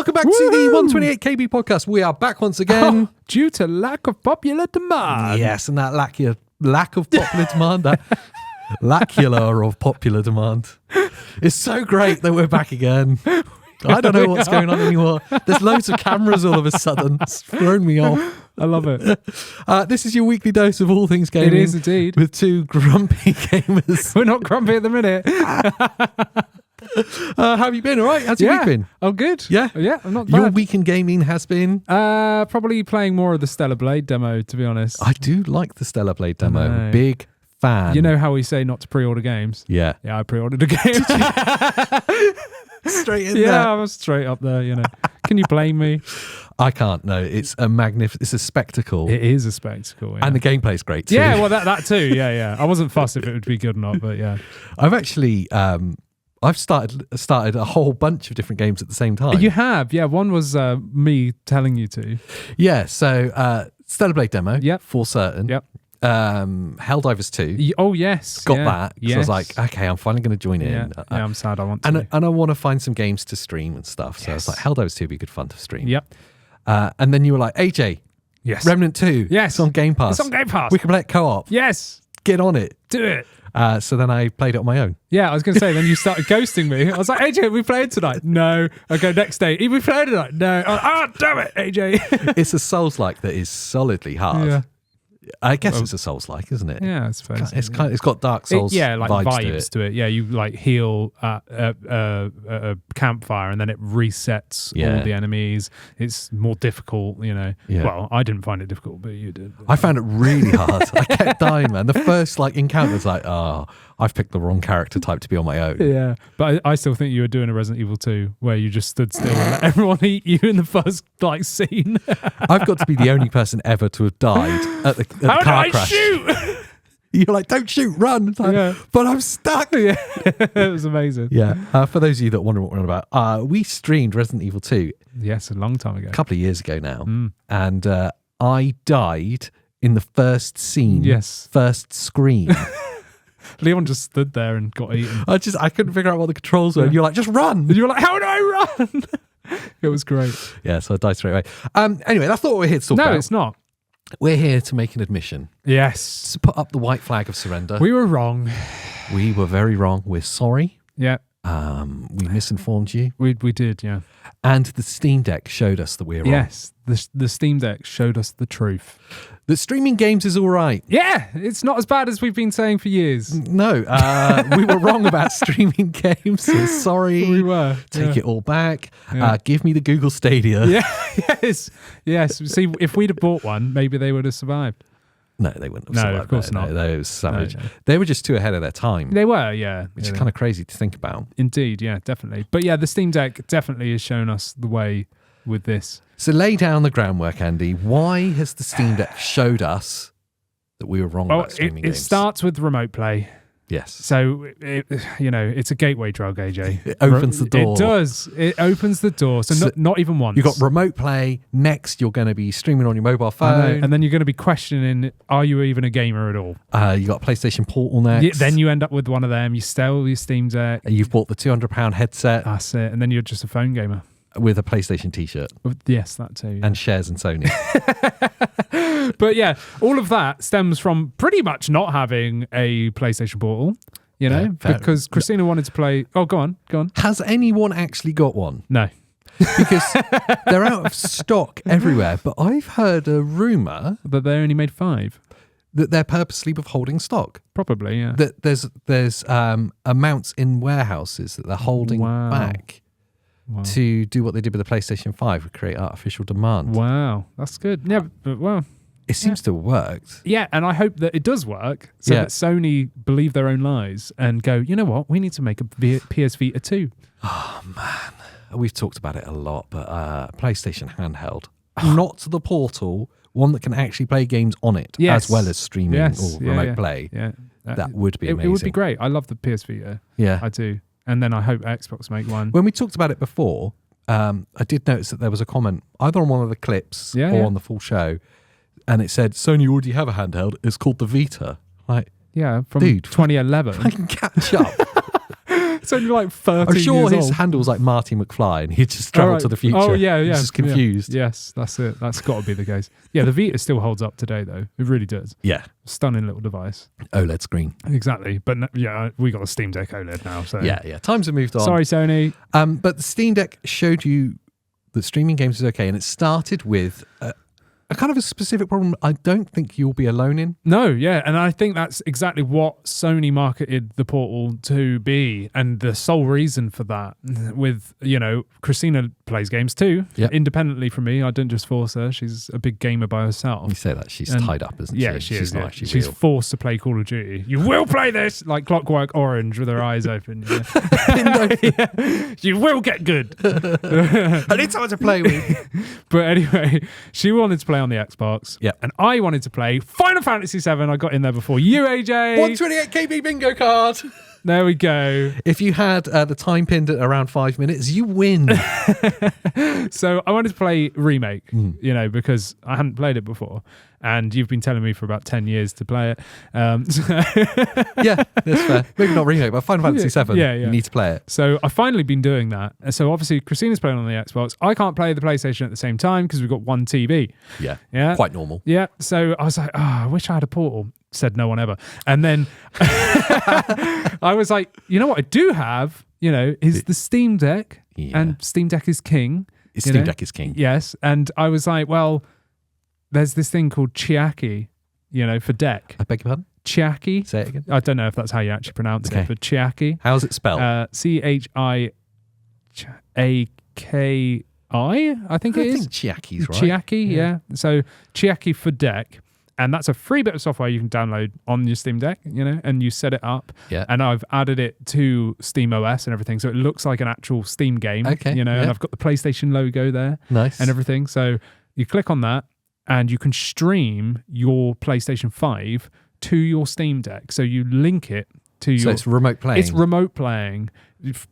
Welcome back to the 128 KB podcast. We are back once again. Due to lack of popular demand. Yes, and that lack of popular demand, that lacular of popular demand. It's so great that we're back again. I don't know what's going on anymore. There's loads of cameras all of a sudden. It's thrown me off. I love it. This is your weekly dose of all things gaming. It is indeed. With two grumpy gamers. We're not grumpy at the minute. How have you been? All right? How's your week been? Oh, good. Yeah? Yeah, I'm not bad. Your week in gaming has been? Probably playing more of the Stellar Blade demo, to be honest. I do like the Stellar Blade demo. Big fan. You know how we say not to pre-order games? Yeah. Yeah, I pre-ordered a game. Straight in there. Yeah, I was straight up there, you know. Can you blame me? I can't, no. It's a it's a spectacle. It is a spectacle, yeah. And the gameplay's great too. Yeah, well, that too, yeah. I wasn't fussed if it would be good or not, but yeah. I've actually, I've started a whole bunch of different games at the same time. You have, yeah. One was me telling you to. Yeah, so Stellar Blade demo, Yep. for certain. Yep. Helldivers 2. Oh, yes. Got that. Yes. I was like, okay, I'm finally going to join in. Yeah, I'm sad I want to. And I want to find some games to stream and stuff. So I was like, Helldivers 2 would be good fun to stream. Yep. And then you were like, AJ, yes. Remnant 2. Yes. It's on Game Pass. It's on Game Pass. We can play it co-op. Yes. Get on it. Do it. So then I played it on my own. Yeah, I was going to say, then you started ghosting me. I was like, AJ, we played tonight? No. Okay, next day. We played tonight? No. Damn it, AJ. It's a Souls-like that is solidly hard. Yeah. I guess it's a Souls-like, isn't it? Yeah, I suppose. It's got Dark Souls vibes to it. Yeah, you like heal at a campfire and then it resets all the enemies. It's more difficult, you know. Yeah. Well, I didn't find it difficult, but you did. I found it really hard. I kept dying, man. The first encounter was like, oh, I've picked the wrong character type to be on my own. Yeah, but I still think you were doing a Resident Evil 2 where you just stood still and let everyone eat you in the first scene. I've got to be the only person ever to have died at the car crash. Shoot? You're like, don't shoot, run. It's like, but I'm stuck. Yeah, it was amazing. Yeah. For those of you that wonder what we're on about, we streamed Resident Evil 2. Yes, a long time ago. A couple of years ago now. And I died in the first scene. Yes. First screen. Leon just stood there and got eaten. I couldn't figure out what the controls were. And you're like, just run. And you were like, how do I run? It was great. Yeah, so I died straight away. Anyway, that's not what we're here to talk about. No, it's not. We're here to make an admission. Yes. To put up the white flag of surrender. We were wrong. We were very wrong. We're sorry. Yeah. We misinformed you. We did, yeah. And the Steam Deck showed us that we're wrong. Yes, the Steam Deck showed us the truth. That streaming games is all right. Yeah, it's not as bad as we've been saying for years. No, we were wrong about streaming games. So sorry. We were. Take it all back. Yeah. Give me the Google Stadia. Yeah, yes. See, if we'd have bought one, maybe they would have survived. No, they wouldn't have survived. No, of course not. They were savage. No. They were just too ahead of their time. They were, yeah. Which is kind of crazy to think about. Indeed, yeah, definitely. But yeah, the Steam Deck definitely has shown us the way with this. So lay down the groundwork, Andy. Why has the Steam Deck showed us that we were wrong about streaming games? It starts with remote play. Yes. So, it's a gateway drug, AJ. It opens the door. It does. It opens the door. So not even once. You've got remote play. Next, you're going to be streaming on your mobile phone. And then you're going to be questioning, are you even a gamer at all? You got a PlayStation Portal next. Yeah, then you end up with one of them. You sell your Steam Deck. You've bought the £200 headset. That's it. And then you're just a phone gamer. With a PlayStation t-shirt. Yes, that too. Yeah. And shares in Sony. But yeah, all of that stems from pretty much not having a PlayStation Portal, because Christina wanted to play... Oh, go on. Has anyone actually got one? No. Because they're out of stock everywhere. But I've heard a rumour... That they only made 5. That they're purposely withholding stock. Probably, yeah. That there's amounts in warehouses that they're holding back. Wow. To do what they did with the PlayStation 5, create artificial demand. Wow, that's good. Yeah, but well, it seems to have worked. Yeah, and I hope that it does work, so that Sony believe their own lies and go, you know what, we need to make a PS Vita 2. Oh man, we've talked about it a lot, but PlayStation handheld, not to the Portal, one that can actually play games on it, as well as streaming or remote play. Yeah, that would be amazing. It would be great. I love the PS Vita. Yeah, I do. And then I hope Xbox make one. When we talked about it before, I did notice that there was a comment either on one of the clips or on the full show, and it said, Sony already have a handheld. It's called the Vita. Like, from dude, 2011. I can catch up. It's only like 13 I'm sure years his old. handle's like Marty McFly and he just travelled to the future. Oh, yeah, yeah. He's just confused. Yeah. Yes, that's it. That's got to be the case. Yeah, the Vita still holds up today, though. It really does. Yeah. Stunning little device. OLED screen. Exactly. But we got a Steam Deck OLED now. So Yeah. Times have moved on. Sorry, Sony. But the Steam Deck showed you that streaming games is okay, and it started with a kind of a specific problem I don't think you'll be alone in. No, yeah, and I think that's exactly what Sony marketed the Portal to be, and the sole reason for that. With Christina plays games too, independently from me. I didn't just force her; she's a big gamer by herself. You say that she's tied up, isn't she? Yeah, she is. Not actually she's real. forced to play Call of Duty. You will play this like Clockwork Orange with her eyes open. Yeah. You will get good. I need someone to play with. But anyway, she wanted to play on the Xbox. Yeah. And I wanted to play Final Fantasy VII. I got in there before you, AJ. 128 KB bingo card. There we go. If you had the time pinned at around 5 minutes, you win. So I wanted to play Remake, because I hadn't played it before. And you've been telling me for about 10 years to play it. Yeah, that's fair. Maybe not Remake, but Final Fantasy VII. Yeah. You need to play it. So I've finally been doing that. So obviously Christina's playing on the Xbox. I can't play the PlayStation at the same time because we've got one TV. Yeah. Quite normal. Yeah. So I was like, I wish I had a Portal. Said no one ever. And then I was like, you know what I do have, is the Steam Deck. Yeah. And Steam Deck is king. Steam Deck is king. Yes. And I was like, well, there's this thing called Chiaki, for deck. I beg your pardon? Chiaki. Say it again. I don't know if that's how you actually pronounce it, but Chiaki. How's it spelled? CHIAKI, I think it is. I think Chiaki's right. Chiaki, yeah. So Chiaki for deck. And that's a free bit of software you can download on your Steam Deck, and you set it up. Yeah. And I've added it to Steam OS and everything. So it looks like an actual Steam game, and I've got the PlayStation logo there. Nice. And everything. So you click on that and you can stream your PlayStation 5 to your Steam Deck. So you link it to your... So it's remote playing? It's remote playing,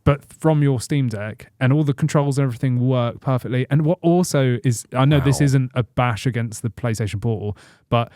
but from your Steam Deck, and all the controls and everything work perfectly. And what also is, I know this isn't a bash against the PlayStation Portal, but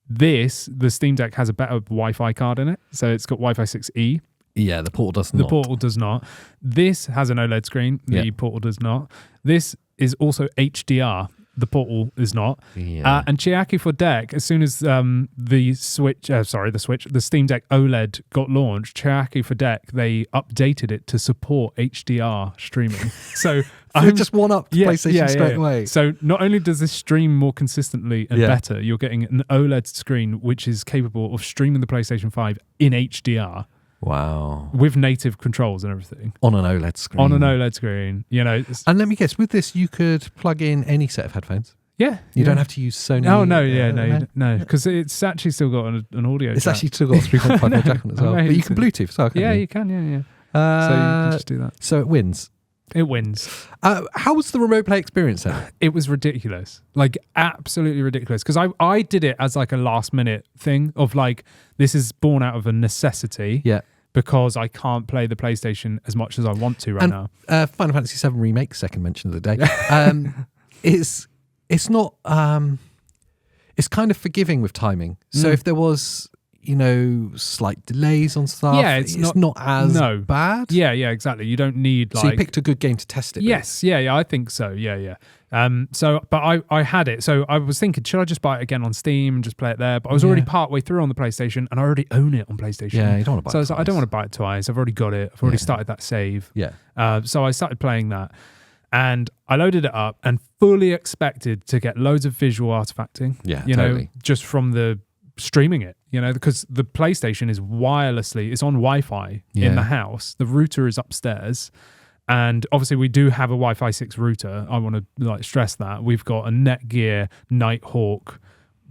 the Steam Deck has a better Wi-Fi card in it. So it's got Wi-Fi 6E. Yeah, the Portal does not. The Portal does not. This has an OLED screen. The Portal does not. This is also HDR. The Portal is not. Yeah. And Chiaki for deck, as soon as the Steam Deck OLED got launched, Chiaki for deck, they updated it to support HDR streaming. So I just one up PlayStation straight away. So not only does this stream more consistently and better, you're getting an OLED screen which is capable of streaming the PlayStation 5 in HDR. Wow. With native controls and everything. On an OLED screen. On an OLED screen. And let me guess, with this, you could plug in any set of headphones? Yeah. You don't have to use Sony. Oh, no. Because it's actually still got an audio It's jack. actually still got a 3.5 jack on it as well. But you can Bluetooth as well, can't you? Yeah, you can, yeah. So you can just do that. So it wins. It wins. How was the remote play experience then? It was ridiculous. Like, absolutely ridiculous. Because I did it as like a last minute thing of like, this is born out of a necessity. Yeah. Because I can't play the PlayStation as much as I want to right now. Final Fantasy VII Remake, second mention of the day, it's not... it's kind of forgiving with timing. So if there was... slight delays on stuff. Yeah, it's not as bad. Yeah, exactly. You don't need So you picked a good game to test it with. Yes, yeah, I think so. Yeah. But I had it. So I was thinking, should I just buy it again on Steam and just play it there? But I was already partway through on the PlayStation and I already own it on PlayStation. Yeah, you don't want to buy it. So I was like, I don't want to buy it twice. I've already got it. I've already started that save. Yeah. So I started playing that. And I loaded it up and fully expected to get loads of visual artifacting. Yeah, totally. Just from the streaming it, because the PlayStation is wirelessly, it's on Wi-Fi in the house. The router is upstairs. And obviously we do have a Wi-Fi 6 router. I want to stress that. We've got a Netgear Nighthawk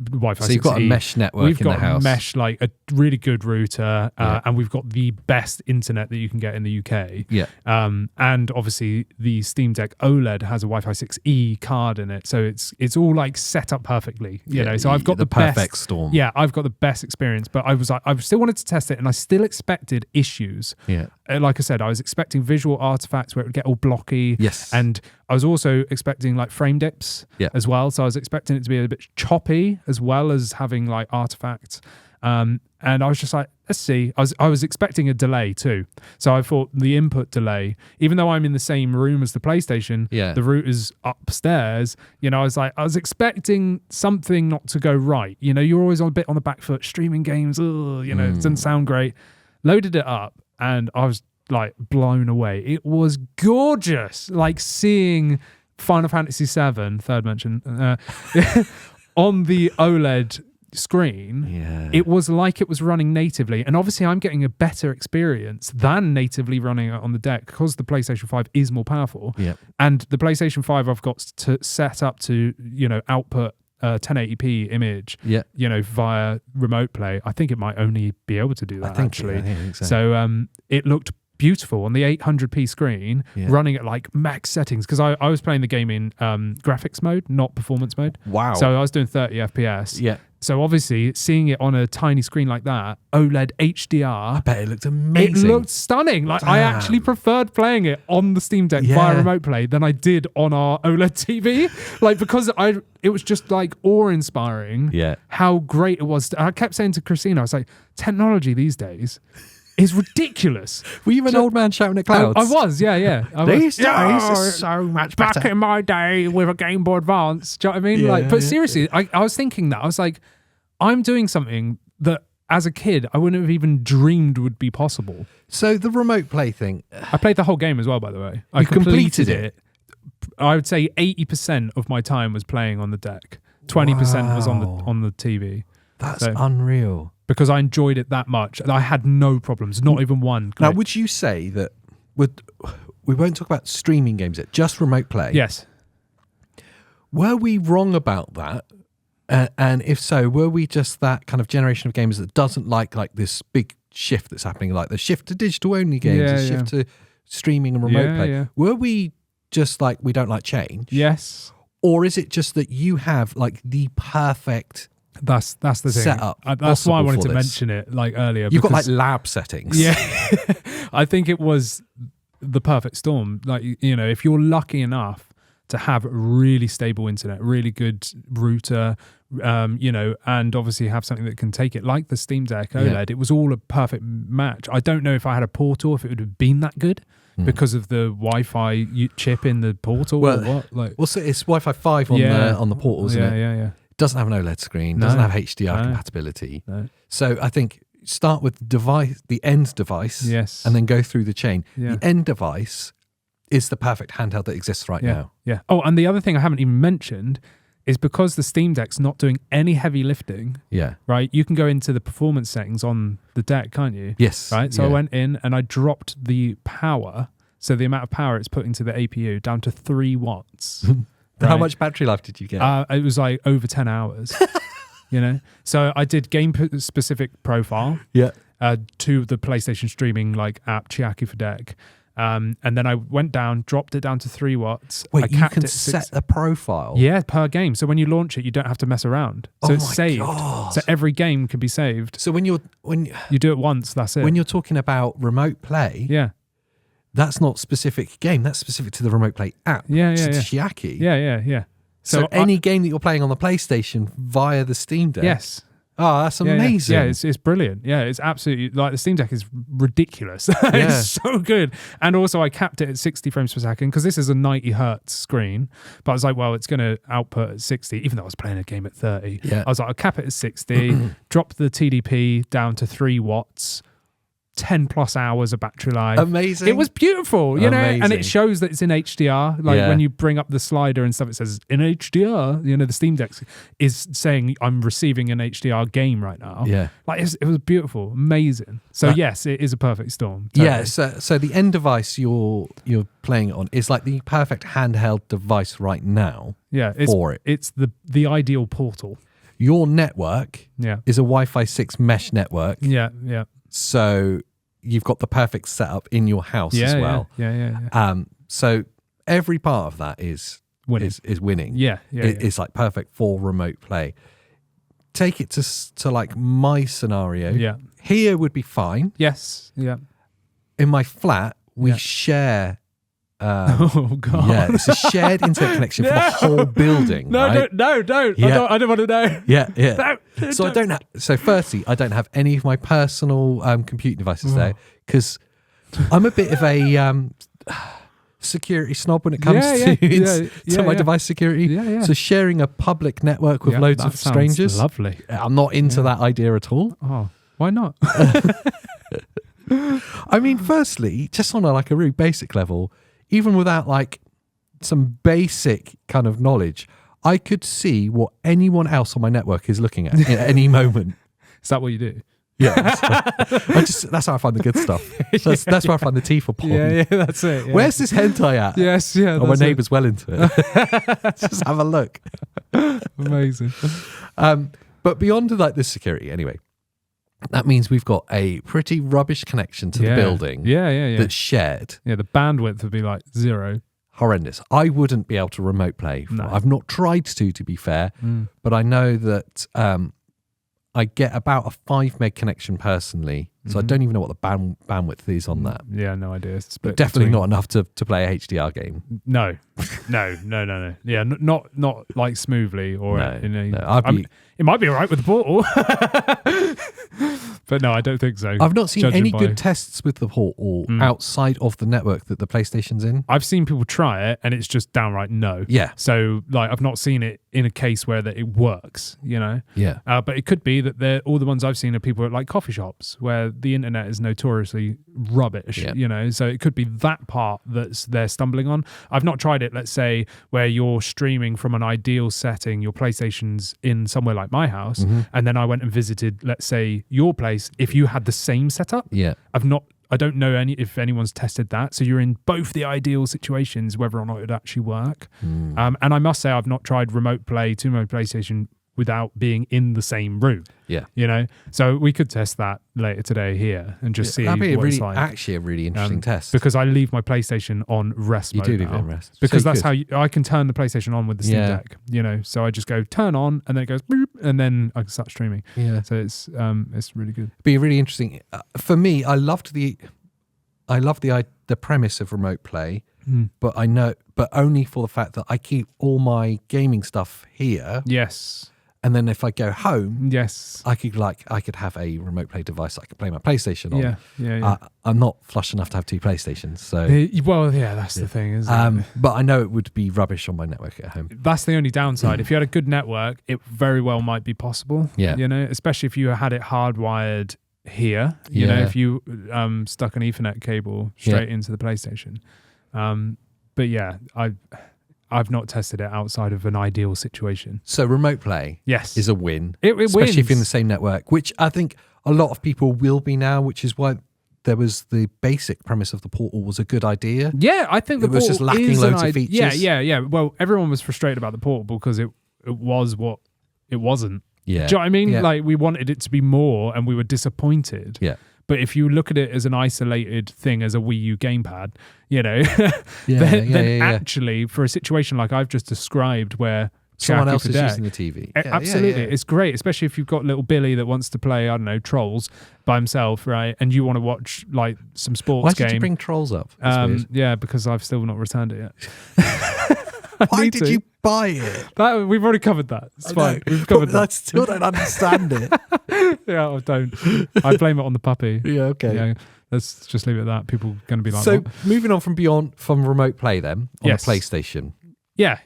Wi-Fi 6E. So you've got a mesh network in the house. We've got a mesh, like a really good router, and we've got the best internet that you can get in the UK. Yeah. And obviously the Steam Deck OLED has a Wi-Fi 6E card in it, so it's all like set up perfectly. So I've got the perfect best storm. Yeah, I've got the best experience. But I was like, I still wanted to test it, and I still expected issues. Yeah. Like I said, I was expecting visual artifacts where it would get all blocky. Yes. And I was also expecting like frame dips as well. So I was expecting it to be a bit choppy as well as having like artifacts. And I was just like, let's see. I was expecting a delay too. So I thought the input delay, even though I'm in the same room as the PlayStation, the router's upstairs, I was expecting something not to go right. You're always a bit on the back foot, streaming games, it doesn't sound great. Loaded it up and I was like blown away. It was gorgeous. Like seeing Final Fantasy VII, third mention, on the OLED screen, it was like it was running natively. And obviously I'm getting a better experience than natively running it on the deck because the PlayStation 5 is more powerful. And the PlayStation 5 I've got to set up to, output 1080p image, via remote play. I think it might only be able to do that, I think so. So it looked beautiful on the 800p screen, running at like max settings, because I was playing the game in graphics mode, not performance mode. Wow. So I was doing 30 FPS. So obviously seeing it on a tiny screen like that, OLED HDR, I bet it looked amazing. It looked stunning. Like I actually preferred playing it on the Steam Deck via remote play than I did on our OLED TV. Like because it was just like awe-inspiring how great it was. I kept saying to Christina, I was like, technology these days is ridiculous. Were you an old man shouting at clouds? I was, yeah. These days are so much better. Back in my day with a Game Boy Advance. Do you know what I mean? But seriously, I was thinking that. I was like, I'm doing something that as a kid I wouldn't have even dreamed would be possible. So the remote play thing. I played the whole game as well, by the way. I completed it. I would say 80% of my time was playing on the deck. 20% was on the TV. That's unreal. Because I enjoyed it that much. I had no problems, not even one. Now, would you say that we won't talk about streaming games yet, just remote play? Yes. Were we wrong about that? And if so, were we just that kind of generation of gamers that doesn't like this big shift that's happening, like the shift to digital only games, the shift to streaming and remote play? Yeah. Were we just like, we don't like change? Yes. Or is it just that you have like the perfect That's the thing. Setup? That's why I wanted to mention it like earlier. You've got like lab settings. Yeah. I think it was the perfect storm. Like, if you're lucky enough to have really stable internet, really good router, and obviously have something that can take it, like the Steam Deck OLED, it was all a perfect match. I don't know if I had a portal, if it would have been that good because of the Wi-Fi chip in the portal or what. So it's Wi-Fi 5 on the portal, isn't it? Yeah. It doesn't have an OLED screen, doesn't have HDR compatibility. No. So I think start with the end device, and then go through the chain. The end device is the perfect handheld that exists right now. Yeah. Oh, and the other thing I haven't even mentioned is because the Steam Deck's not doing any heavy lifting. Yeah. Right. You can go into the performance settings on the deck, can't you? Yes. Right. So I went in and I dropped the power. So the amount of power it's putting to the APU down to 3 watts. Right? How much battery life did you get? It was like over 10 hours. So I did game specific profile. To the PlayStation streaming app Chiaki for Deck. And then I went down, dropped it down to 3 watts. Wait, you can set a profile? Yeah, per game. So when you launch it, you don't have to mess around. So it's saved. God. So every game can be saved. So when you do it once, that's it. When you're talking about remote play, that's not specific game. That's specific to the remote play app. Yeah. Chiaki. Yeah. So any game that you're playing on the PlayStation via the Steam Deck. Yes. Oh, that's amazing. Yeah, it's brilliant. Yeah, it's absolutely, the Steam Deck is ridiculous. It's so good. And also I capped it at 60 frames per second because this is a 90 hertz screen. But I was like, well, it's going to output at 60, even though I was playing a game at 30. I was like, I'll cap it at 60, drop the TDP down to 3 watts, 10 plus hours of battery life. Amazing. It was beautiful, and it shows that it's in HDR. When you bring up the slider and stuff, it says in HDR. The Steam Deck is saying I'm receiving an HDR game right now. Yeah. It was beautiful, amazing. So yes, it is a perfect storm. Totally. Yeah. So the end device you're playing it on is like the perfect handheld device right now. Yeah. It's the ideal portal. Your network is a Wi-Fi 6 mesh network. Yeah. So you've got the perfect setup in your house as well. Yeah. So every part of that is winning. Yeah. It's like perfect for remote play. Take it to like my scenario. Yeah. Here would be fine. Yes. Yeah. In my flat, we share Oh God! Yeah, it's a shared internet connection for the whole building. No, right? don't. Yeah. I don't want to know. Yeah. No, So I don't have. So firstly, I don't have any of my personal computing devices there because I'm a bit of a security snob when it comes to my device security. Yeah. So sharing a public network with loads of strangers, lovely. I'm not into that idea at all. Oh, why not? I mean, firstly, just on a really basic level, even without like some basic kind of knowledge, I could see what anyone else on my network is looking at any moment. Is that what you do? Yeah, that's how I find the good stuff. That's where I find the tea for porn. Yeah, that's it. Yeah. Where's this hentai at? Yes, yeah. Oh, my neighbour's well into it. Just have a look. Amazing. But beyond like this security, anyway, that means we've got a pretty rubbish connection to the building. Yeah. That's shared. Yeah, the bandwidth would be like 0. Horrendous. I wouldn't be able to remote play. No. I've not tried to be fair, but I know that I get about a 5 meg connection personally, so I don't even know what the bandwidth is on that. Yeah, no idea. But definitely not enough to play a HDR game. No. Yeah, not like smoothly or it might be all right with the portal. But no, I don't think so. I've not seen any good tests with the portal outside of the network that the PlayStation's in. I've seen people try it and it's just downright no. Yeah. So like I've not seen it in a case where that it works, you know? Yeah. But it could be that all the ones I've seen are people at like coffee shops where the internet is notoriously rubbish, you know? So it could be that part they're stumbling on. I've not tried it, let's say, where you're streaming from an ideal setting, your PlayStation's in somewhere like my house, and then I went and visited, let's say, your place, if you had the same setup. Yeah. I don't know if anyone's tested that. So you're in both the ideal situations, whether or not it would actually work. And I must say, I've not tried remote play to my PlayStation without being in the same room. Yeah. You know? So we could test that later today here and just see that'd be what it's like. Actually a really interesting test. Because I leave my PlayStation on rest mode. You do leave it on rest. Because so that's how I can turn the PlayStation on with the Steam Deck, you know? So I just go turn on and then it goes boop, and then I can start streaming. Yeah. So it's really good. Be really interesting. For me, I loved the premise of remote play, but only for the fact that I keep all my gaming stuff here. Yes. And then if I go home, yes, I could have a remote play device I could play my PlayStation on. Yeah. I'm not flush enough to have 2 PlayStations, so that's the thing, isn't it? But I know it would be rubbish on my network at home. That's the only downside. If you had a good network, it very well might be possible. Yeah, you know, especially if you had it hardwired here. You know, if you stuck an Ethernet cable straight into the PlayStation. But yeah, I've not tested it outside of an ideal situation. So remote play is a win. It especially wins. if you're in the same network, which I think a lot of people will be now, which is why there was the basic premise of the portal was a good idea. Yeah, I think the portal was just lacking loads of features. Yeah. Well, everyone was frustrated about the portal because it was what it wasn't. Yeah. Do you know what I mean? Yeah. Like we wanted it to be more and we were disappointed. Yeah. But if you look at it as an isolated thing, as a Wii U gamepad, you know, then actually for a situation like I've just described where someone else is using the TV. Absolutely. It's great, especially if you've got little Billy that wants to play, I don't know, Trolls by himself, right? And you want to watch like some sports game. Why did you bring Trolls up? Yeah, because I've still not returned it yet. Why did you buy it? We've already covered that. It's fine. We've covered that. I still don't understand it. I don't. I blame it on the puppy. Yeah, okay. Yeah, let's just leave it at that. People are going to be like, so what? Moving on from remote play then, on the PlayStation. Yeah.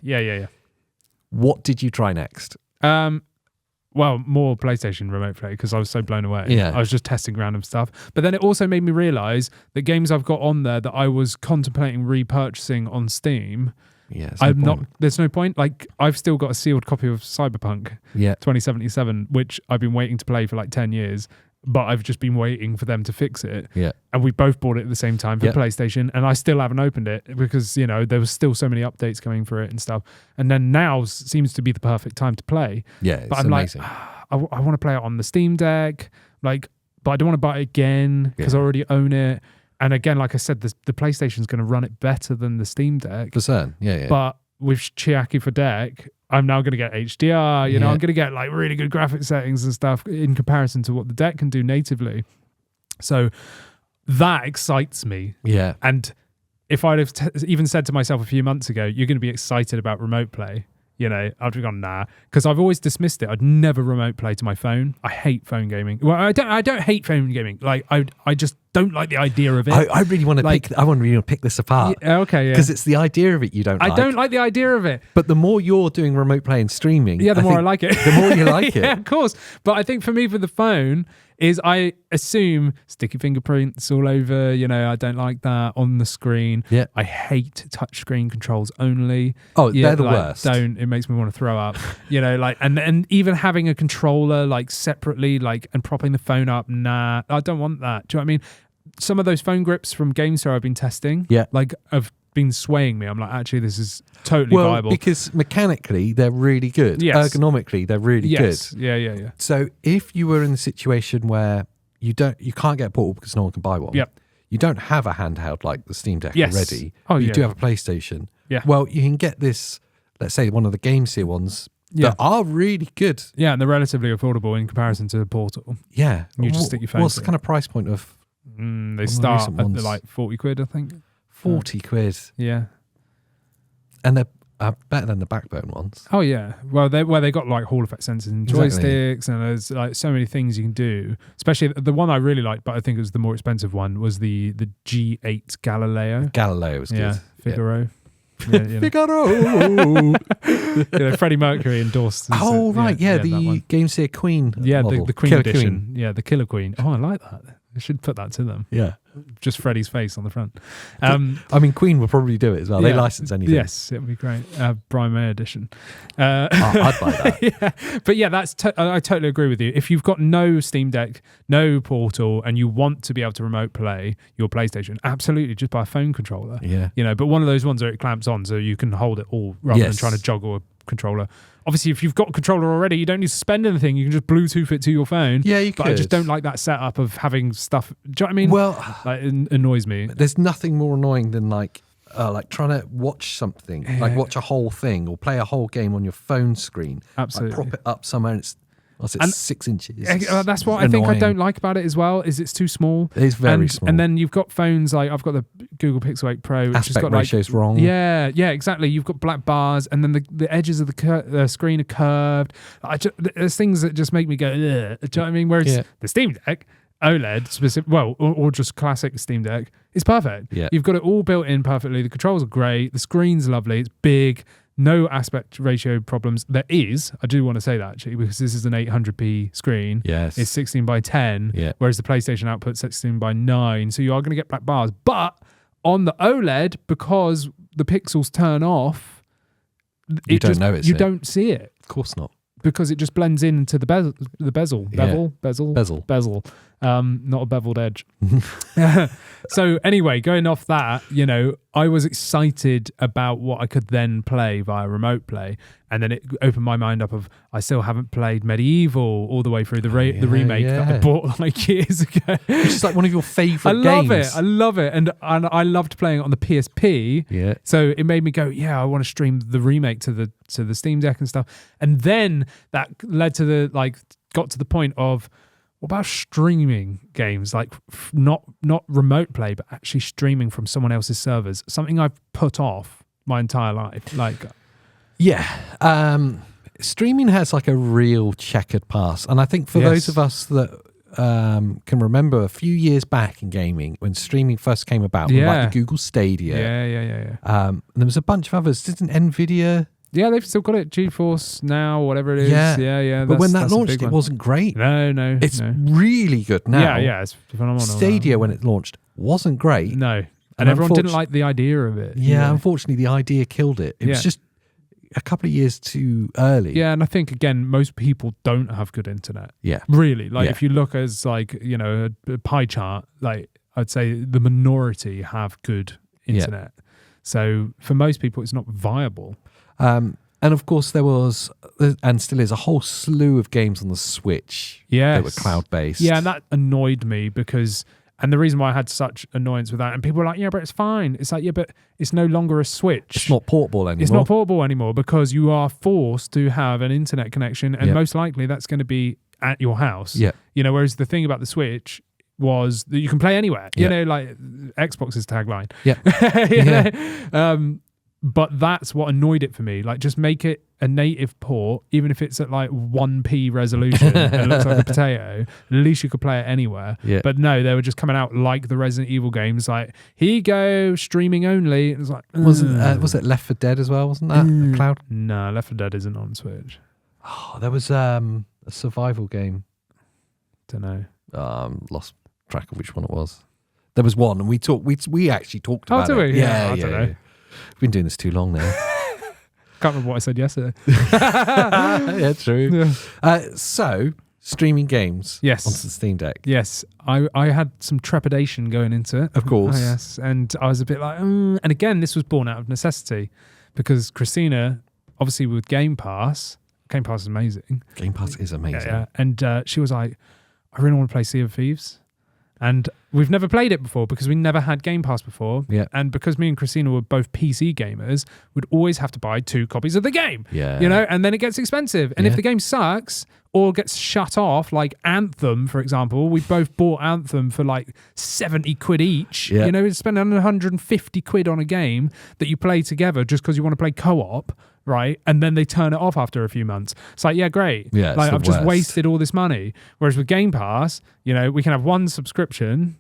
What did you try next? Well, more PlayStation remote play because I was so blown away. Yeah. I was just testing random stuff. But then it also made me realise that games I've got on there that I was contemplating repurchasing on Steam, there's no point. Like I've still got a sealed copy of Cyberpunk 2077, which I've been waiting to play for like 10 years, but I've just been waiting for them to fix it. Yeah. And we both bought it at the same time for PlayStation, and I still haven't opened it because, you know, there was still so many updates coming for it and stuff. And then now seems to be the perfect time to play. Yeah, it's but I'm amazing. like, I want to play it on the Steam Deck, like, but I don't want to buy it again because I already own it. And again, like I said, the PlayStation's going to run it better than the Steam Deck. For certain, yeah. But with Chiaki for Deck, I'm now going to get HDR, you know, I'm going to get like really good graphic settings and stuff in comparison to what the Deck can do natively. So that excites me. Yeah. And if I'd have even said to myself a few months ago, you're going to be excited about remote play, you know, I'd have gone, nah, because I've always dismissed it. I'd never remote play to my phone. I hate phone gaming. Well, I don't hate phone gaming. Like, I just don't like the idea of it. I really want to pick this apart. Yeah, okay, yeah. Because it's the idea of it you don't like. I don't like the idea of it. But the more you're doing remote play and streaming, the more I like it. The more you like it. Yeah, of course. But I think for me, with the phone, is I assume sticky fingerprints all over, you know, I don't like that on the screen. Yeah. I hate touchscreen controls only. Oh, yeah, they're the like, worst. It makes me want to throw up. You know, like, and even having a controller like separately, like, and propping the phone up, nah, I don't want that. Do you know what I mean? Some of those phone grips from GameStar I've been testing, like, have been swaying me. I'm like, actually, this is totally viable. Because mechanically they're really good. Yes. Ergonomically they're really good. Yeah. So if you were in a situation where you can't get a portable because no one can buy one. Yep. You don't have a handheld like the Steam Deck Yes. already. Oh, but you yeah. do have a PlayStation. Yeah. Well, you can get this, let's say one of the GameSphere ones that are really good. Yeah, and they're relatively affordable in comparison to the Portal. Yeah. You just stick your phone What's the through kind of price point of they start at like 40 quid, I think. 40 quid? Yeah. And they're better than the Backbone ones. Oh yeah. Well, they got like Hall effect sensors and Exactly. joysticks, and there's like so many things you can do. Especially the one I really liked, but I think it was the more expensive one, was the G8 Galileo. Galileo was good. Yeah, Figaro. Yeah, you know. Figaro. You know, Freddie Mercury endorsed. Oh right, yeah, the that one. GameSphere Queen. Yeah, model. the Queen Killer edition. Queen. Yeah, the Killer Queen. Oh, I like that. I should put that to them. Yeah. Just Freddie's face on the front. I mean, Queen will probably do it as well. They license anything. Yes, it would be great. Brian May edition. I'd buy that. Yeah. But yeah, I totally agree with you. If you've got no Steam Deck, no Portal, and you want to be able to remote play your PlayStation, absolutely, just buy a phone controller. Yeah. You know, but one of those ones where it clamps on, so you can hold it all rather than trying to juggle a controller. Obviously, if you've got a controller already, you don't need to spend anything. You can just Bluetooth it to your phone. Yeah, you But could. I just don't like that setup of having stuff. Do you know what I mean? Well, like, it annoys me. there's nothing more annoying than like trying to watch something, like watch a whole thing or play a whole game on your phone screen. Absolutely. Like prop it up somewhere and it's 6 inches. That's what I think I don't like about it as well, is it's too small. It's very small. And then you've got phones like I've got the Google Pixel 8 Pro, which has Aspect got like ratio's wrong. Yeah, exactly. You've got black bars, and then the edges of the screen are curved. There's things that just make me go, ugh. Do you know what I mean? Whereas the Steam Deck OLED specific, or just classic Steam Deck, is perfect. Yeah. You've got it all built in perfectly. The controls are great. The screen's lovely. It's big. No aspect ratio problems. There is, I do want to say that actually, because this is an 800p screen. Yes. It's 16 by 10, whereas the PlayStation output's 16 by 9. So you are going to get black bars. But on the OLED, because the pixels turn off, you don't see it. Of course not. Because it just blends into the bezel. Bezel. Not a beveled edge. So anyway, going off that, you know, I was excited about what I could then play via remote play, and then it opened my mind up of I still haven't played Medieval all the way through the remake that I bought like years ago. Which is like one of your favourite games. I love it. And I loved playing it on the PSP. Yeah. So it made me go, I want to stream the remake to the Steam Deck and stuff. And then that led to got to the point of, what about streaming games, like not remote play, but actually streaming from someone else's servers? Something I've put off my entire life. Streaming has like a real checkered past, and I think for those of us that can remember a few years back in gaming when streaming first came about, with like the Google Stadia. Yeah. There was a bunch of others. Didn't Nvidia? Yeah, they've still got it. GeForce Now, whatever it is. Yeah. But when that launched, it wasn't great. No. It's really good now. Yeah, it's phenomenal. Stadia, when it launched, wasn't great. No. And everyone didn't like the idea of it. Yeah, unfortunately, the idea killed it. It was just a couple of years too early. Yeah, and I think, again, most people don't have good internet. Yeah. Really. If you look as, a pie chart, I'd say the minority have good internet. So for most people, it's not viable. And of course, there was, and still is, a whole slew of games on the Switch that were cloud-based. Yeah, and that annoyed me because, and the reason why I had such annoyance with that, and people were like, but it's fine. It's like, but it's no longer a Switch. It's not portable anymore. It's not portable anymore because you are forced to have an internet connection, and most likely that's going to be at your house. Yeah. Whereas the thing about the Switch, was that you can play anywhere. You Yeah. know, like Xbox's tagline. Yeah. You Yeah. know? But that's what annoyed it for me. Like, just make it a native port, even if it's at like 1p resolution and it looks like a potato. At least you could play it anywhere. Yeah. But no, they were just coming out like the Resident Evil games. Like, here you go, streaming only. It was like, Was it Left 4 Dead as well? Wasn't that a cloud? No, Left 4 Dead isn't on Switch. Oh, there was a survival game. Don't know. Lost track of which one it was. There was one, and we actually talked about it. Oh, do we? Yeah, I don't know. We've been doing this too long now. Can't remember what I said yesterday. Yeah, true. Yeah. So, streaming games Yes. onto the Steam Deck. Yes, I had some trepidation going into it. Of course. Oh, yes, and I was a bit like, and again, this was born out of necessity because Christina, obviously with Game Pass is amazing. Game Pass is amazing. Yeah. And she was like, I really want to play Sea of Thieves. And we've never played it before because we never had Game Pass before. Yeah. And because me and Christina were both PC gamers, we'd always have to buy 2 copies of the game. Yeah. You know, and then it gets expensive. And Yeah. if the game sucks or gets shut off, like Anthem, for example, we both bought Anthem for like 70 quid each. Yeah. You know, it's spending 150 quid on a game that you play together just because you want to play co-op. Right, and then they turn it off after a few months. It's like, yeah, great. Yeah, it's like the I've just worst. wasted all this money. Whereas with Game Pass, you know, we can have one subscription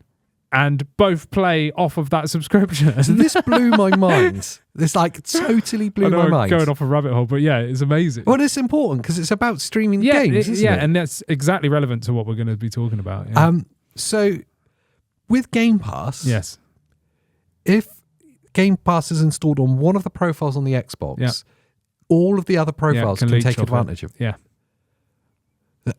and both play off of that subscription. So this blew my mind. This like totally blew I know my I'm mind. going off a rabbit hole, but yeah, it's amazing. Well, it's important because it's about streaming games, isn't it? and that's exactly relevant to what we're going to be talking about. Yeah. So with Game Pass, Yes. if Game Pass is installed on one of the profiles on the Xbox, Yeah. all of the other profiles can leech take off advantage of. Yeah.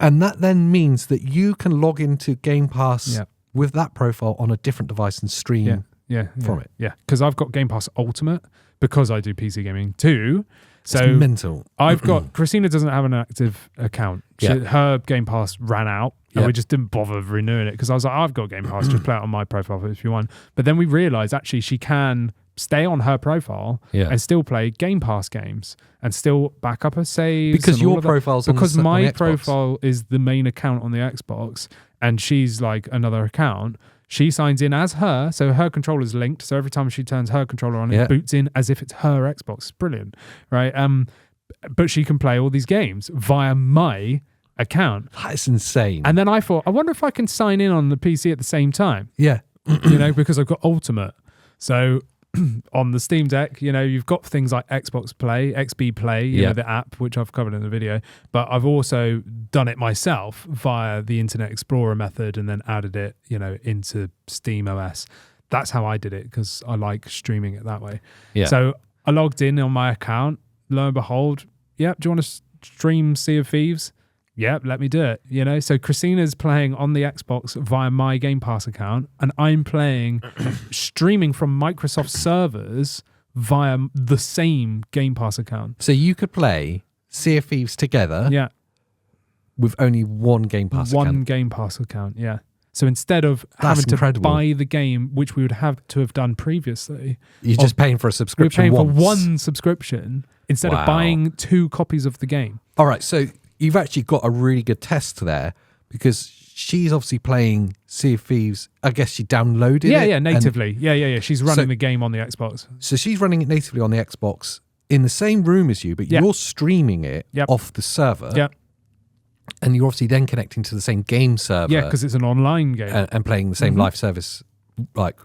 And that then means that you can log into Game Pass Yeah. with that profile on a different device and stream. Yeah. From it. Yeah. Because I've got Game Pass Ultimate because I do PC gaming too. So It's mental. I've got Christina doesn't have an active account. Her Game Pass ran out, and we just didn't bother renewing it because I was like, I've got Game Pass, just play it on my profile if you want. But then we realised actually she can stay on her profile and still play Game Pass games and still back up her saves Because and all your of that. profile's on because the, on my the Xbox. profile is the main account on the Xbox, and she's like another account. She signs in as her, so her controller's linked. So every time she turns her controller on, it boots in as if it's her Xbox. It's brilliant, right? But she can play all these games via my account. That's insane. And then I thought, I wonder if I can sign in on the PC at the same time, yeah. you know, because I've got Ultimate. So on the Steam Deck, you know, you've got things like Xbox Play, XB Play, you know, the app, which I've covered in the video. But I've also done it myself via the Internet Explorer method and then added it, you know, into Steam OS. That's how I did it because I like streaming it that way. Yeah. So I logged in on my account. Lo and behold, yep, do you want to stream Sea of Thieves? Yep, let me do it. You know, so Christina's playing on the Xbox via my Game Pass account, and I'm playing streaming from Microsoft servers via the same Game Pass account. So you could play Sea of Thieves together Yeah, with only one Game Pass one account. Game Pass account. Yeah. So instead of That's having incredible. to buy the game, which we would have to have done previously, You're just paying for a we're subscription paying once. for one subscription instead of buying 2 copies of the game. All right, so you've actually got a really good test there because she's obviously playing Sea of Thieves. I guess she downloaded it. Yeah, natively. Yeah. She's running So- the game on the Xbox. So she's running it natively on the Xbox in the same room as you, but you're streaming it off the server. Yep. And you're obviously then connecting to the same game server. Yeah, because it's an online game. And playing the same live service, like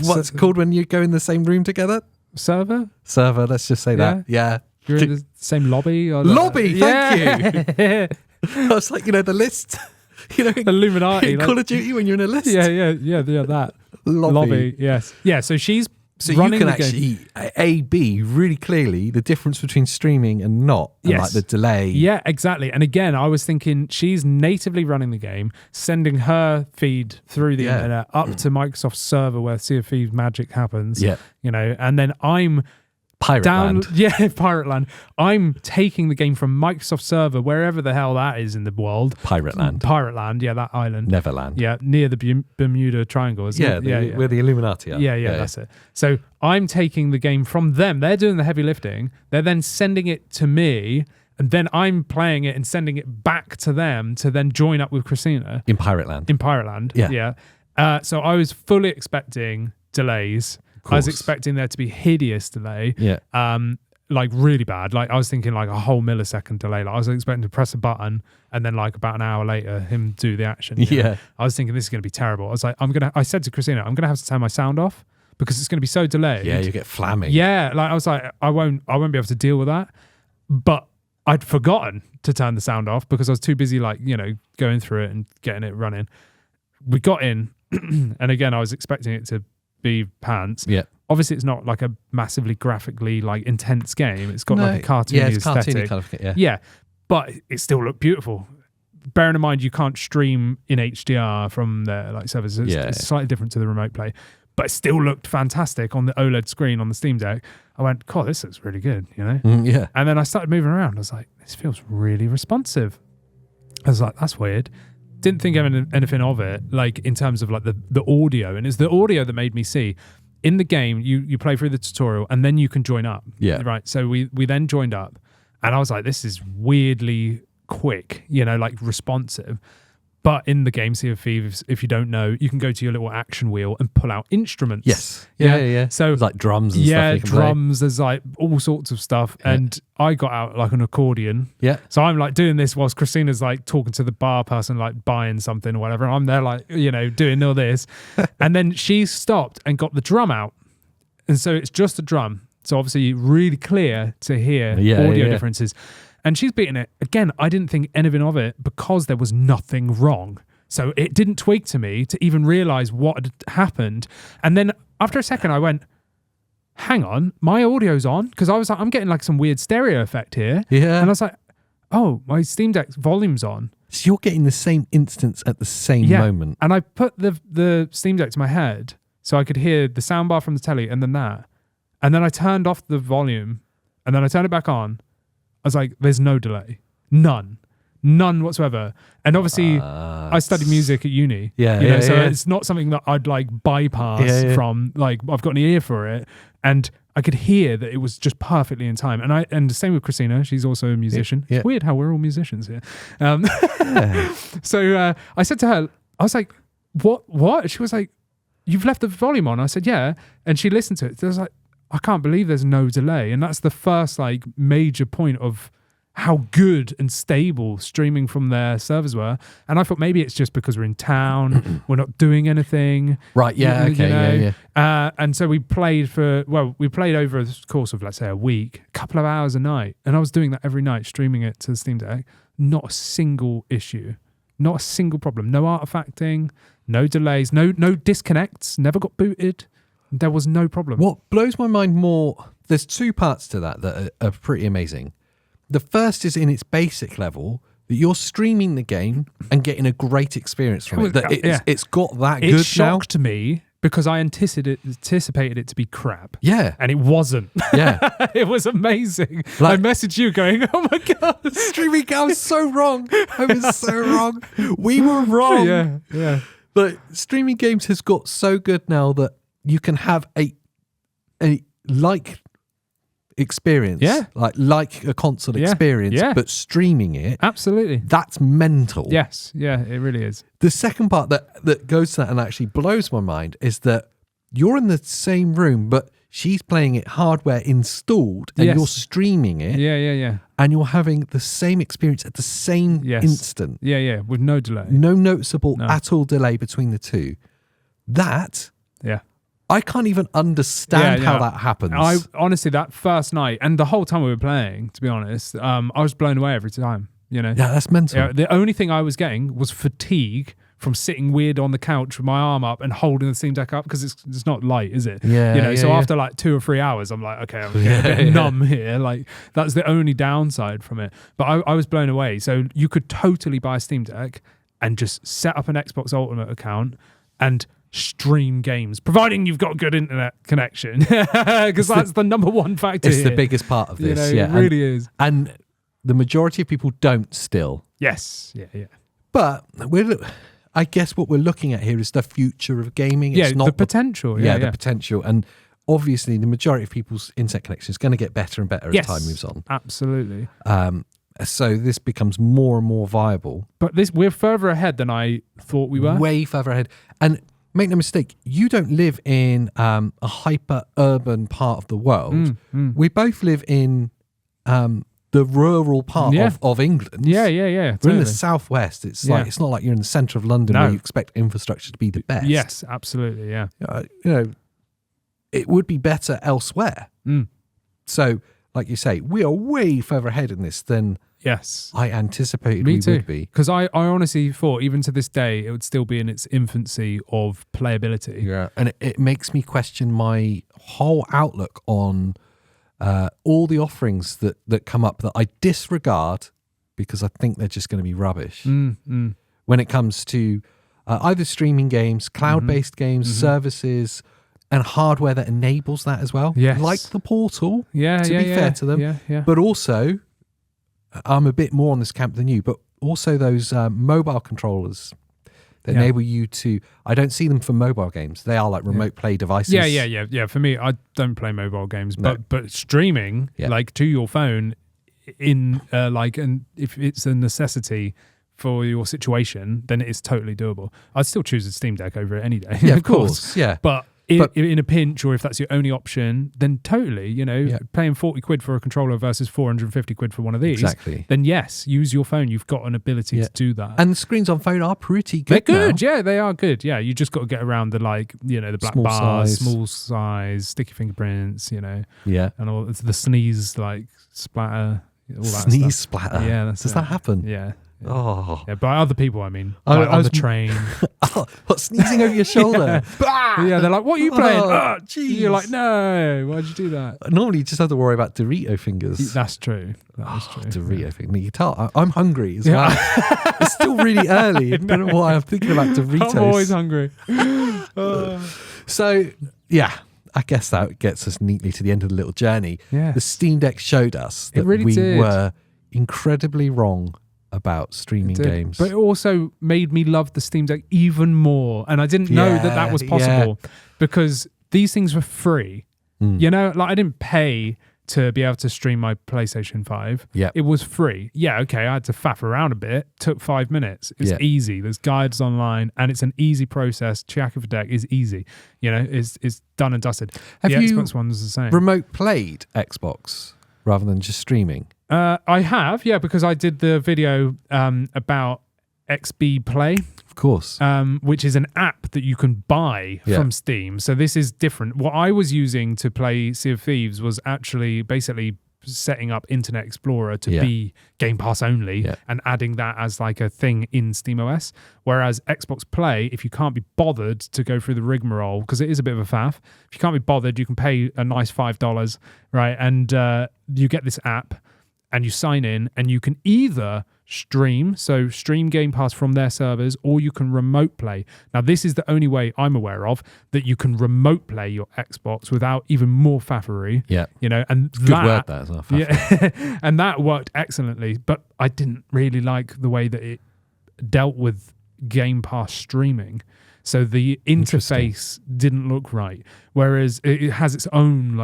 what's it called when you go in the same room together? Server? Server. Let's just say that. Yeah. You're in the same lobby? Or Lobby. Thank you. I was like, the list. Illuminati. in Call of Duty when you're in a list. Yeah, that. Lobby. Yes. Yeah, so she's So running you can the game. actually A/B really clearly the difference between streaming and not, and Yes. like the delay. Yeah, exactly. And again, I was thinking she's natively running the game, sending her feed through the internet up to Microsoft's server where Sea of Thieves magic happens. Yeah. You know, and then I'm Pirate Land. Yeah, Pirate Land. I'm taking the game from Microsoft server, wherever the hell that is in the world. Pirate Land. Pirate Land, yeah, that island. Neverland. Yeah, near the Bermuda Triangle, isn't it? Where the Illuminati are. Yeah, that's it. So I'm taking the game from them. They're doing the heavy lifting. They're then sending it to me, and then I'm playing it and sending it back to them to then join up with Christina in Pirate Land. Yeah. So I was fully expecting delays. I was expecting there to be hideous delay. Yeah. Like really bad. Like I was thinking like a whole millisecond delay. Like I was expecting to press a button and then like about an hour later him do the action. Yeah. I was thinking this is going to be terrible. I was like, I said to Christina, I'm going to have to turn my sound off because it's going to be so delayed. Yeah, you get flamming. Yeah. Like I was like, I won't be able to deal with that. But I'd forgotten to turn the sound off because I was too busy like, going through it and getting it running. We got in and again, I was expecting it to be pants. Yeah. Obviously, it's not like a massively graphically like intense game. It's got like a cartoony aesthetic. Cartoony kind of, yeah, but it still looked beautiful. Bearing in mind you can't stream in HDR from their like servers. It's slightly different to the remote play, but it still looked fantastic on the OLED screen on the Steam Deck. I went, God, this looks really good, Yeah. And then I started moving around. I was like, this feels really responsive. I was like, that's weird. Didn't think anything of it, like in terms of like the audio, and it's the audio that made me see. In the game, you play through the tutorial and then you can join up. Yeah. Right. So we then joined up and I was like, this is weirdly quick, like responsive. But in the game, Sea of Thieves, if you don't know, you can go to your little action wheel and pull out instruments. Yes. Yeah. So it's like drums and stuff. Yeah, drums. There's like all sorts of stuff. Yeah. And I got out like an accordion. Yeah. So I'm like doing this whilst Christina's like talking to the bar person, like buying something or whatever. And I'm there like, doing all this. And then she stopped and got the drum out. And so it's just a drum. So obviously really clear to hear audio differences. And she's beating it. Again, I didn't think anything of it because there was nothing wrong. So it didn't tweak to me to even realize what had happened. And then after a second, I went, hang on, my audio's on? Because I was like, I'm getting like some weird stereo effect here. Yeah. And I was like, oh, my Steam Deck's volume's on. So you're getting the same instance at the same moment. And I put the Steam Deck to my head so I could hear the soundbar from the telly and then that. And then I turned off the volume and then I turned it back on. I was like, there's no delay. None whatsoever. And obviously, I studied music at uni. So it's not something that I'd like bypass from, like, I've got an ear for it. And I could hear that it was just perfectly in time. And the same with Christina. She's also a musician. It's weird how we're all musicians here. So I said to her, I was like, what? She was like, you've left the volume on. I said, yeah. And she listened to it. I was like, I can't believe there's no delay. And that's the first like major point of how good and stable streaming from their servers were. And I thought maybe it's just because we're in town, we're not doing anything. Right, yeah, okay, yeah. And so we played over the course of, let's say, a week, a couple of hours a night. And I was doing that every night, streaming it to the Steam Deck. Not a single issue, not a single problem. No artifacting, no delays, no disconnects, never got booted. There was no problem. What blows my mind more, there's two parts to that are pretty amazing. The first is in its basic level, that you're streaming the game and getting a great experience from it. That it's got that good now. It shocked me because I anticipated it to be crap. Yeah. And it wasn't. Yeah. It was amazing. Like, I messaged you going, oh my God. Streaming, I was so wrong. I was so wrong. We were wrong. Yeah. But streaming games has got so good now that you can have a like experience, like a console experience, but streaming it, absolutely, that's mental. Yes, it really is. The second part that goes to that and actually blows my mind is that you're in the same room, but she's playing it hardware installed, and you're streaming it. Yeah. And you're having the same experience at the same instant. Yeah, with no delay, no noticeable at all delay between the two. That. Yeah. I can't even understand how that happens. I honestly, that first night and the whole time we were playing, to be honest, I was blown away every time. Yeah, that's mental. Yeah, the only thing I was getting was fatigue from sitting weird on the couch with my arm up and holding the Steam Deck up because it's not light, is it? Yeah. So after like 2 or 3 hours, I'm like, okay, I'm getting a bit numb here. Like that's the only downside from it. But I was blown away. So you could totally buy a Steam Deck and just set up an Xbox Ultimate account and stream games, providing you've got good internet connection, because that's the number one factor. It's the biggest part of this. It really is. And the majority of people don't still. Yes. Yeah. But I guess what we're looking at here is the future of gaming. It's not the potential. The potential. And obviously the majority of people's internet connection is going to get better and better as time moves on. Absolutely. So this becomes more and more viable. But we're further ahead than I thought we were. Way further ahead. And make no mistake, you don't live in a hyper-urban part of the world. We both live in the rural part of England. Yeah. We're Totally. in the southwest. It's like it's not like you're in the centre of London where you expect infrastructure to be the best. Yes, absolutely, yeah. It would be better elsewhere. So, like you say, we are way further ahead in this than I anticipated we would be. Because I honestly thought, even to this day, it would still be in its infancy of playability. Yeah, and it makes me question my whole outlook on all the offerings that come up that I disregard because I think they're just going to be rubbish. When it comes to either streaming games, cloud-based games, services, and hardware that enables that as well. Yes. Like the Portal, to be fair to them. Yeah. But also, I'm a bit more on this camp than you, but also those mobile controllers that enable you to... I don't see them for mobile games. They are like remote play devices. Yeah. For me, I don't play mobile games, but streaming, like to your phone, and if it's a necessity for your situation, then it's totally doable. I'd still choose a Steam Deck over it any day. Yeah, of course. Yeah. But in a pinch, or if that's your only option, then totally, paying 40 quid for a controller versus 450 quid for one of these, then yes, use your phone. You've got an ability to do that. And the screens on phone are pretty good. They're good, yeah, they are good. Yeah, you just got to get around the the black bars, small size, sticky fingerprints, Yeah. and all the sneeze splatter. All that Sneeze stuff. splatter. Yeah, does that happen? Yeah. Oh, yeah, by other people, I mean, on the train. What, sneezing over your shoulder? Yeah, they're like, "What are you playing?" Oh, jeez. You're like, "No, why'd you do that?" Normally, you just have to worry about Dorito fingers. That's true. That is true. Dorito fingers. You can tell I'm hungry as well. It's still really early. I don't know why I'm thinking about Doritos. I'm always hungry. So, yeah. I guess that gets us neatly to the end of the little journey. Yeah. The Steam Deck showed us that really we did. were incredibly wrong about streaming games. But it also made me love the Steam Deck even more. And I didn't know that was possible because these things were free. I didn't pay to be able to stream my PlayStation 5. Yeah. It was free. Yeah, okay, I had to faff around a bit. Took 5 minutes. It's easy. There's guides online and it's an easy process. Chiaka for Deck is easy. It's done and dusted. Have the you Xbox one was the same. Remote played Xbox rather than just streaming? I have, because I did the video about XB Play. Of course. Which is an app that you can buy from Steam. So this is different. What I was using to play Sea of Thieves was actually basically setting up Internet Explorer to be Game Pass only and adding that as like a thing in SteamOS. Whereas Xbox Play, if you can't be bothered to go through the rigmarole, because it is a bit of a faff, if you can't be bothered, you can pay a nice $5, right? And you get this app and you sign in and you can either stream Game Pass from their servers, or you can remote play. Now, this is the only way I'm aware of that you can remote play your Xbox without even more faffery. Yeah. And good word that as well. Yeah, and that worked excellently, but I didn't really like the way that it dealt with Game Pass streaming. So the interface didn't look right. Whereas it has its own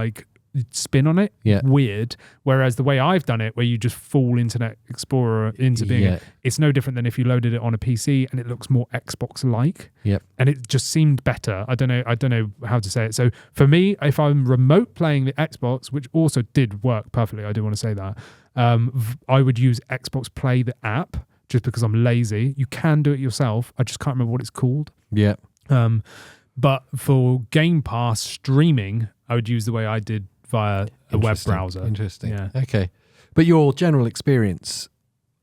spin on it, weird. Whereas the way I've done it, where you just fall Internet Explorer into being, it's no different than if you loaded it on a PC, and it looks more Xbox-like. Yep. And it just seemed better. I don't know how to say it. So for me, if I'm remote playing the Xbox, which also did work perfectly, I do want to say that, I would use Xbox Play, the app, just because I'm lazy. You can do it yourself. I just can't remember what it's called. Yeah. But for Game Pass streaming, I would use the way I did via a web browser. Interesting. Yeah. Okay. But your general experience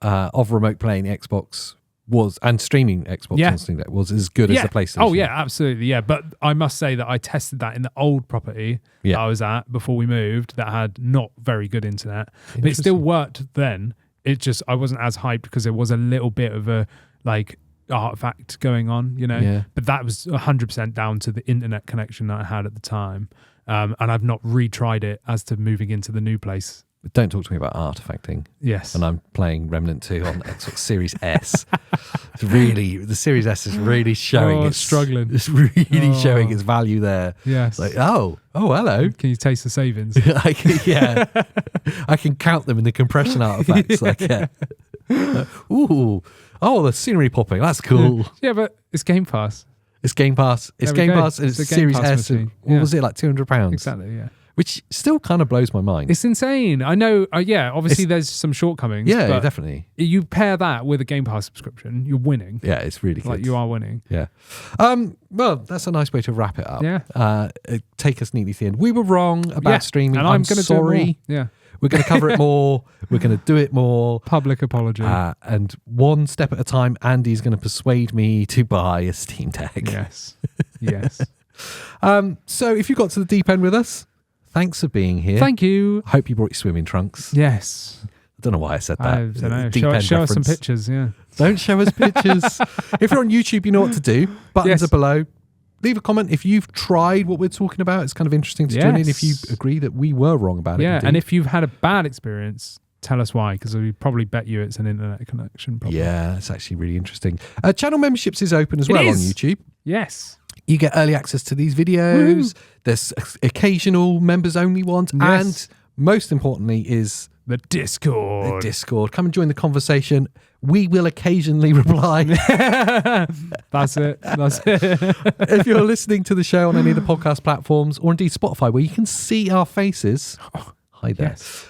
of remote playing Xbox and streaming Xbox on Steam Deck was as good as the PlayStation. Oh, yeah, absolutely. Yeah. But I must say that I tested that in the old property that I was at before we moved that had not very good internet. But it still worked then. It just, I wasn't as hyped because there was a little bit of a artifact going on, but that was 100% down to the internet connection that I had at the time. And I've not retried it as to moving into the new place. But don't talk to me about artifacting. Yes. And I'm playing Remnant 2 on Xbox Series S. The Series S is really showing it's struggling. It's really showing its value there. Yes. Like, oh, hello. Can you taste the savings? I can count them in the compression artifacts. Ooh, the scenery popping. That's cool. Yeah, but it's Game Pass. It's Game Pass. It's Game Pass. And it's a Game Series Pass S. machine. What was it, like £200? Exactly, yeah. Which still kind of blows my mind. It's insane. I know. Obviously there's some shortcomings. Yeah, but definitely. You pair that with a Game Pass subscription, you're winning. Yeah, it's really good. Like you are winning. Yeah. Well, that's a nice way to wrap it up. Yeah. Take us neatly to the end. We were wrong about streaming. And I'm going to sorry. do it more. Yeah. We're going to cover it more. We're going to do it more. Public apology. And one step at a time, Andy's going to persuade me to buy a Steam Deck. Yes. Yes. So if you got to the deep end with us, thanks for being here. Thank you. I hope you brought your swimming trunks. Yes. I don't know why I said that. I don't know. Deep end Show us some reference. pictures, yeah. Don't show us pictures. If you're on YouTube, you know what to do. Buttons Yes. are below. Leave a comment if you've tried what we're talking about. It's kind of interesting to join in if you agree that we were wrong about it. Yeah, indeed. and if you've had a bad experience, tell us why, because we probably bet you it's an internet connection problem. Yeah, it's actually really interesting. Channel memberships is open as well on YouTube. Yes. You get early access to these videos. Woo. There's occasional members only ones. Yes. And most importantly is The Discord. the Discord. Come and join the conversation. We will occasionally reply. That's it. If you're listening to the show on any of the podcast platforms or indeed Spotify, where you can see our faces. Hi there. Yes.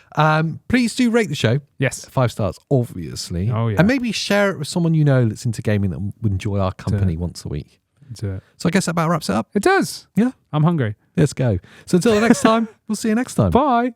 Please do rate the show. Yes. 5 stars, obviously. Oh, yeah. And maybe share it with someone you know that's into gaming that would enjoy our company once a week. Do it. So I guess that about wraps it up. It does. Yeah. I'm hungry. Let's go. So until the next time, we'll see you next time. Bye.